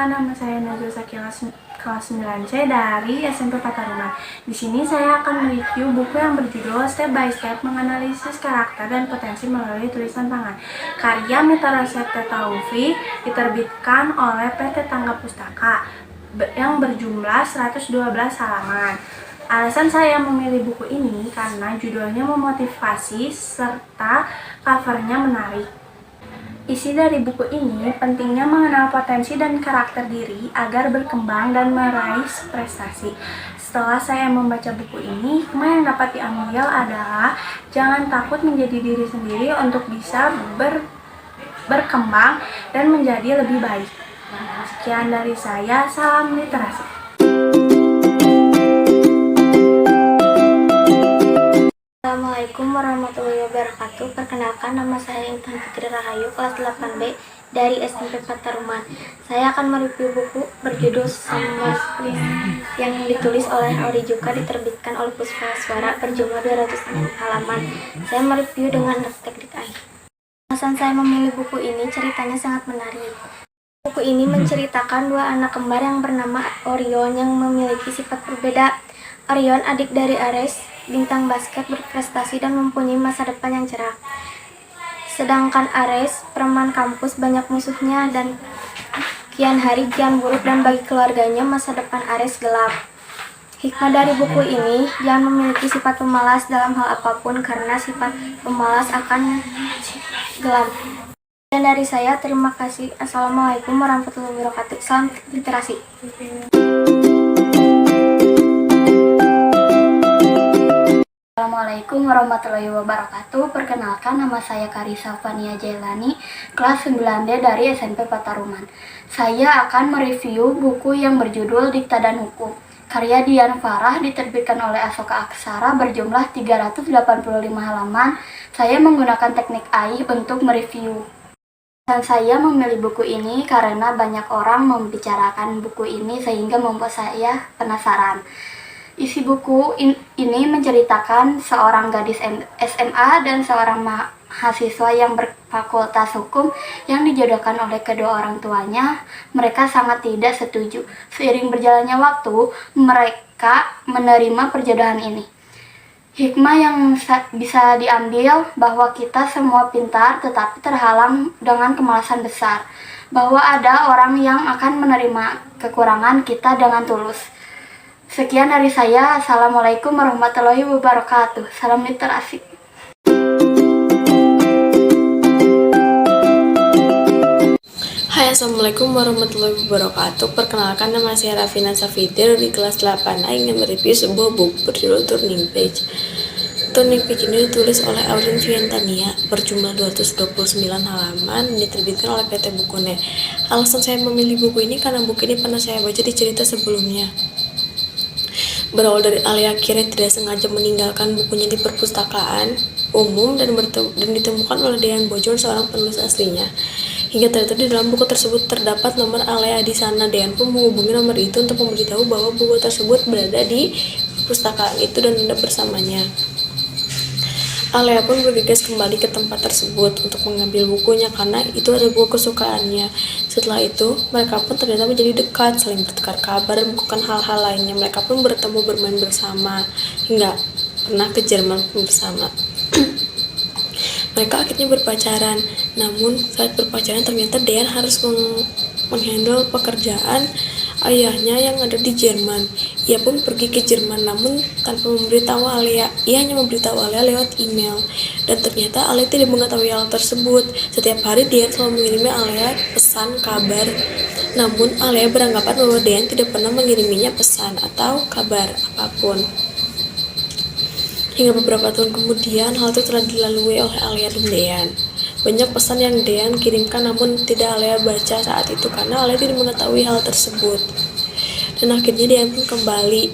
Perkenalkan, nama saya Najwa Sakila, kelas 9C dari SMP Pataruman. Di sini saya akan mereview buku yang berjudul Step by Step Menganalisis Karakter dan Potensi Melalui Tulisan Tangan, karya Mitra Raseta Taufik, diterbitkan oleh PT Tangga Pustaka, yang berjumlah 112 halaman. Alasan saya memilih buku ini karena judulnya memotivasi serta covernya menarik. Isi dari buku ini pentingnya mengenal potensi dan karakter diri agar berkembang dan meraih prestasi. Setelah saya membaca buku ini, hikmah yang dapat diambil adalah jangan takut menjadi diri sendiri untuk bisa berkembang dan menjadi lebih baik. Sekian dari saya, salam literasi. Assalamualaikum warahmatullahi wabarakatuh. Perkenalkan, nama saya Intan Fitri Rahayu, kelas 8B dari SMP Pataruman. Saya akan mereview buku berjudul Summer yang ditulis oleh Audi Juka, diterbitkan oleh Puspa Suara, berjumlah 206 halaman. Saya mereview dengan teknik AI. Alasan saya memilih buku ini, ceritanya sangat menarik. Buku ini menceritakan dua anak kembar yang bernama Orion yang memiliki sifat berbeda. Orion, adik dari Ares, bintang basket berprestasi dan mempunyai masa depan yang cerah. Sedangkan Ares, preman kampus, banyak musuhnya dan kian hari kian buruk, dan bagi keluarganya masa depan Ares gelap. Hikmah dari buku ini, jangan memiliki sifat pemalas dalam hal apapun karena sifat pemalas akan gelap. Dan dari saya, terima kasih. Assalamualaikum warahmatullahi wabarakatuh. Salam literasi. Assalamualaikum warahmatullahi wabarakatuh. Perkenalkan, nama saya Karisa Fania Jailani, kelas 9D dari SMP Pataruman. Saya akan mereview buku yang berjudul Dikta dan Hukum, karya Dian Farah, diterbitkan oleh Asoka Aksara, berjumlah 385 halaman. Saya menggunakan teknik AI untuk mereview. Dan saya memilih buku ini karena banyak orang membicarakan buku ini sehingga membuat saya penasaran. Isi buku ini menceritakan seorang gadis SMA dan seorang mahasiswa yang berfakultas hukum yang dijodohkan oleh kedua orang tuanya. Mereka sangat tidak setuju. Seiring berjalannya waktu, mereka menerima perjodohan ini. Hikmah yang bisa diambil bahwa kita semua pintar tetapi terhalang dengan kemalasan besar. Bahwa ada orang yang akan menerima kekurangan kita dengan tulus. Sekian dari saya. Assalamualaikum warahmatullahi wabarakatuh. Salam literasi. Hai, Assalamualaikum warahmatullahi wabarakatuh. Perkenalkan, nama saya Rafina Safitri dari kelas 8A, ingin mereview sebuah buku berjudul Turning Page. Turning Page ini ditulis oleh Audin Vientania, berjumlah 229 halaman, diterbitkan oleh PT Bukune. Alasan saya memilih buku ini karena buku ini pernah saya baca di cerita sebelumnya. Berawal dari Alia akhirnya tidak sengaja meninggalkan bukunya di perpustakaan umum dan ditemukan oleh Dean Bojor, seorang penulis aslinya. Hingga ternyata di dalam buku tersebut terdapat nomor Alea di sana. Dean pun menghubungi nomor itu untuk memberitahu bahwa buku tersebut berada di perpustakaan itu dan hendak bersamanya. Alea pun bergegas kembali ke tempat tersebut untuk mengambil bukunya karena itu adalah buku kesukaannya. Setelah itu, mereka pun ternyata menjadi dekat, saling bertukar kabar dan melakukan hal-hal lainnya. Mereka pun bertemu, bermain bersama, hingga pernah ke Jerman bersama. Mereka akhirnya berpacaran. Namun saat berpacaran ternyata Dean harus menghandle pekerjaan ayahnya yang ada di Jerman. Ia pun pergi ke Jerman namun tanpa memberitahu Alia. Ia hanya memberitahu Alia lewat email. Dan ternyata Alia tidak mengetahui hal tersebut. Setiap hari Dean selalu mengirimi Alia pesan kabar. Namun Alia beranggapan bahwa Dean tidak pernah mengiriminya pesan atau kabar apapun. Hingga beberapa tahun kemudian, hal itu telah dilalui oleh Alia dan Dean. Banyak pesan yang Dean kirimkan namun tidak Alia baca saat itu karena Alia tidak mengetahui hal tersebut. Dan akhirnya Dean pun kembali.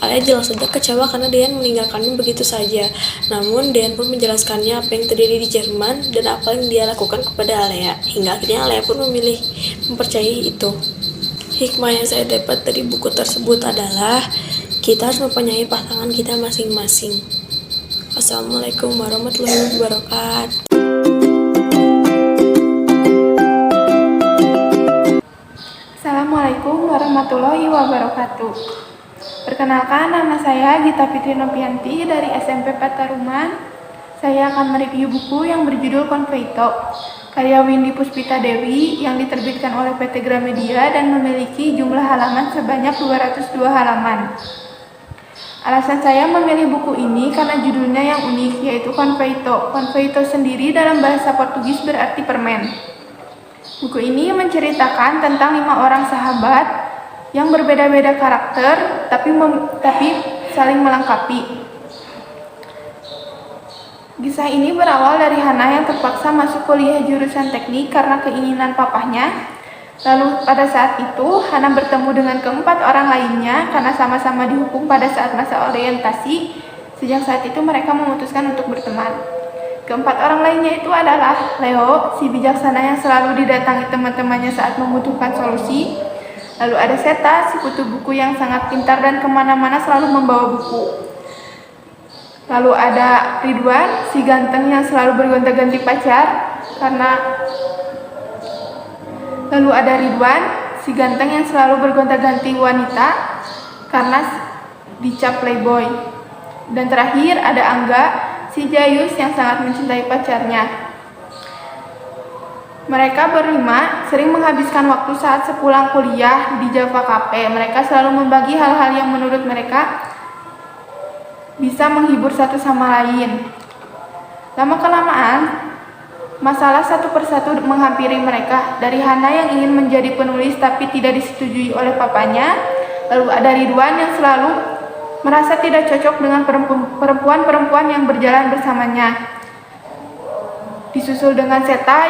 Alia jelas saja kecewa karena Dean meninggalkannya begitu saja. Namun Dean pun menjelaskannya apa yang terjadi di Jerman dan apa yang dia lakukan kepada Alia. Hingga akhirnya Alia pun memilih mempercayai itu. Hikmah yang saya dapat dari buku tersebut adalah kita harus mempunyai pasangan kita masing-masing. Wassalamualaikum warahmatullahi wabarakatuh. warahmatullahi wabarakatuh. Perkenalkan, nama saya Gita Fitri Nopianti dari SMP Pataruman. Saya akan mereview buku yang berjudul Konveito, karya Windy Puspita Dewi yang diterbitkan oleh PT Gramedia dan memiliki jumlah halaman sebanyak 202 halaman. Alasan saya memilih buku ini karena judulnya yang unik, yaitu Konveito. Konveito sendiri dalam bahasa Portugis berarti permen. Buku ini menceritakan tentang 5 orang sahabat yang berbeda-beda karakter, tapi saling melengkapi. Kisah ini berawal dari Hana yang terpaksa masuk kuliah jurusan teknik karena keinginan papahnya. Lalu pada saat itu, Hana bertemu dengan keempat orang lainnya karena sama-sama dihukum pada saat masa orientasi. Sejak saat itu mereka memutuskan untuk berteman. Keempat orang lainnya itu adalah Leo, si bijaksana yang selalu didatangi teman-temannya saat membutuhkan solusi. Lalu ada Seta, si kutu buku yang sangat pintar dan kemana-mana selalu membawa buku. Lalu ada Ridwan, si ganteng yang selalu bergonta-ganti pacar Lalu ada Ridwan, si ganteng yang selalu bergonta-ganti wanita karena dicap playboy. Dan terakhir ada Angga, si jayus yang sangat mencintai pacarnya. Mereka berlima sering menghabiskan waktu saat sepulang kuliah di Java Cafe. Mereka selalu membagi hal-hal yang menurut mereka bisa menghibur satu sama lain. Lama-kelamaan, masalah satu persatu menghampiri mereka. Dari Hana yang ingin menjadi penulis tapi tidak disetujui oleh papanya. Lalu ada Ridwan yang selalu merasa tidak cocok dengan perempuan-perempuan yang berjalan bersamanya. Disusul dengan Seta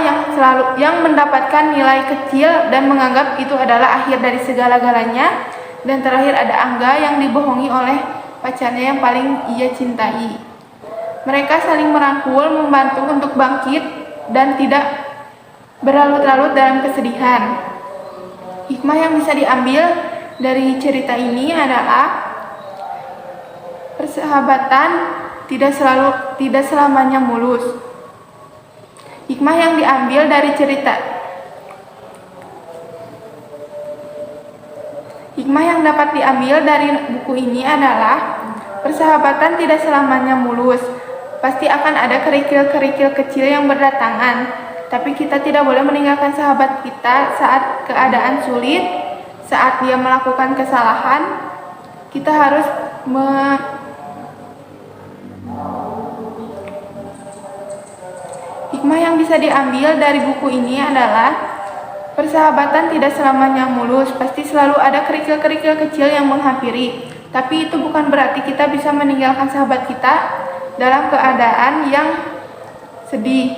yang mendapatkan nilai kecil dan menganggap itu adalah akhir dari segala-galanya. Dan terakhir ada Angga yang dibohongi oleh pacarnya yang paling ia cintai. Mereka saling merangkul, membantu untuk bangkit dan tidak berlarut-larut dalam kesedihan. Hikmah yang bisa diambil dari cerita ini adalah persahabatan tidak selamanya mulus. Hikmah yang diambil dari Hikmah yang dapat diambil dari buku ini adalah persahabatan tidak selamanya mulus. Pasti akan ada kerikil-kerikil kecil yang berdatangan, tapi kita tidak boleh meninggalkan sahabat kita saat keadaan sulit, saat dia melakukan kesalahan. Kita harus Hikmah yang bisa diambil dari buku ini adalah persahabatan tidak selamanya mulus, pasti selalu ada kerikil-kerikil kecil yang menghampiri. Tapi itu bukan berarti kita bisa meninggalkan sahabat kita dalam keadaan yang sedih.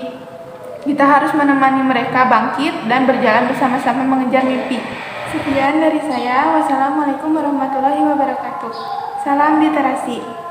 Kita harus menemani mereka bangkit dan berjalan bersama-sama mengejar mimpi. Sekian dari saya. Wassalamualaikum warahmatullahi wabarakatuh. Salam literasi.